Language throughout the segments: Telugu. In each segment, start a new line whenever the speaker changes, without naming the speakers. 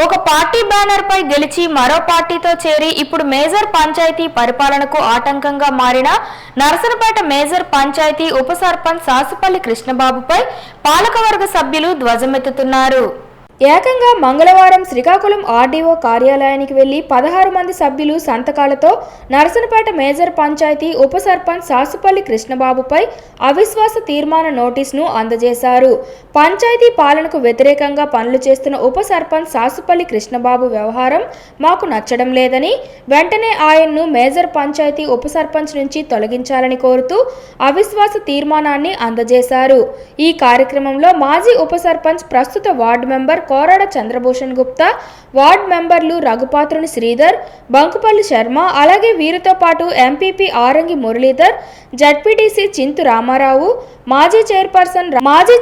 ఒక పార్టీ బ్యానర్ పై గెలిచి మరో పార్టీతో చేరి ఇప్పుడు మేజర్ పంచాయతీ పరిపాలనకు ఆటంకంగా మారిన నర్సనపేట మేజర్ పంచాయతీ ఉప సర్పంచ్ సాసుపల్లి కృష్ణబాబుపై పాలకవర్గ సభ్యులు ధ్వజమెత్తుతున్నారు. ఏకంగా మంగళవారం శ్రీకాకుళం ఆర్డీఓ కార్యాలయానికి వెళ్లి 16 మంది సభ్యులు సంతకాలతో నర్సనపేట మేజర్ పంచాయతీ ఉప సర్పంచ్ సాసుపల్లి కృష్ణబాబుపై అవిశ్వాస తీర్మాన నోటీసును అందజేశారు. పంచాయతీ పాలనకు వ్యతిరేకంగా పనులు చేస్తున్న ఉప సర్పంచ్ సాసుపల్లి కృష్ణబాబు వ్యవహారం మాకు నచ్చడం లేదని, వెంటనే ఆయన్ను మేజర్ పంచాయతీ ఉప సర్పంచ్ నుంచి తొలగించాలని కోరుతూ అవిశ్వాస తీర్మానాన్ని అందజేశారు. ఈ కార్యక్రమంలో మాజీ ఉప సర్పంచ్, ప్రస్తుత ward member Korada Chandrabhushan Gupta, ward మెంబర్లు రఘుపాత్రుని శ్రీధర్, బంకుపల్లి శర్మ, అలాగే వీరితో పాటు ఎంపీపీ ఆరంగి మురళీధర్, జడ్పీటీసీ చింతు రామారావు, మాజీ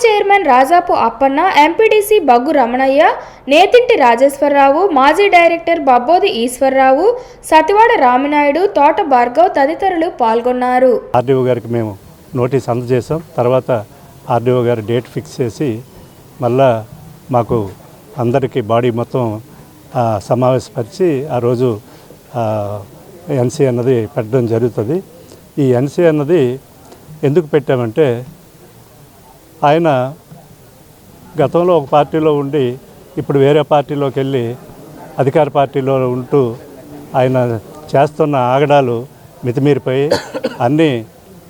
చైర్మన్ రాజాపు అప్పన్న, ఎంపీటీసీ బగ్గు రమణయ్య, నేతింటి రాజేశ్వరరావు, మాజీ డైరెక్టర్ బబ్బోది ఈశ్వరరావు, సతివాడ రామినాయుడు, తోట భార్గవ్ తదితరులు పాల్గొన్నారు.
ఆర్డీఓ గారికి మేము నోటీస్ అందజేసాం. తర్వాత ఆర్డీఓ గారు డేట్ ఫిక్స్ చేసి మళ్ళా మాకు అందరికీ బాడీ మొత్తం సమావేశపరిచి ఆ రోజు ఎన్సీ అన్నది పెట్టడం జరుగుతుంది. ఈ ఎన్సీ అన్నది ఎందుకు పెట్టామంటే, ఆయన గతంలో ఒక పార్టీలో ఉండి ఇప్పుడు వేరే పార్టీలోకి వెళ్ళి అధికార పార్టీలో ఉంటూ ఆయన చేస్తున్న ఆగడాలు మితిమీరిపోయి అన్ని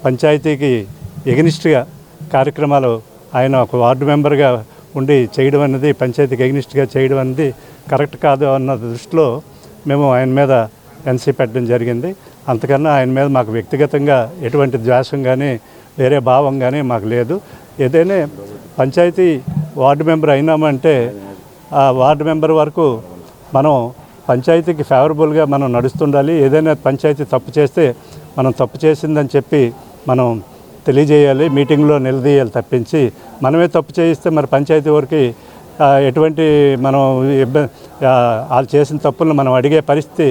పంచాయతీకి ఎగనిస్ట్గా కార్యక్రమాలు ఆయన ఒక వార్డు మెంబర్గా ఉండి చేయడం అనేది, పంచాయతీకి ఎగ్నిస్ట్గా చేయడం అనేది కరెక్ట్ కాదు అన్న దృష్టిలో మేము ఆయన మీద ఎన్సీ పెట్టడం జరిగింది. అంతకన్నా ఆయన మీద మాకు వ్యక్తిగతంగా ఎటువంటి ద్వేషం కానీ వేరే భావం కానీ మాకు లేదు. ఏదైనా పంచాయతీ వార్డు మెంబర్ అయినామంటే ఆ వార్డు మెంబర్ వరకు మనం పంచాయతీకి ఫేవరబుల్గా మనం నడుస్తుండాలి. ఏదైనా పంచాయతీ తప్పు చేస్తే మనం తప్పు చేసిందని చెప్పి మనం తెలియజేయాలి, మీటింగ్లో నిలదీయాలి తప్పించి మనమే తప్పు చేయిస్తే మరి పంచాయతీ వరకు ఎటువంటి మనం వాళ్ళు చేసిన తప్పులను మనం అడిగే పరిస్థితి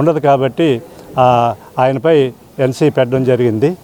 ఉండదు. కాబట్టి ఆయనపై ఎన్సీ పెట్టడం జరిగింది.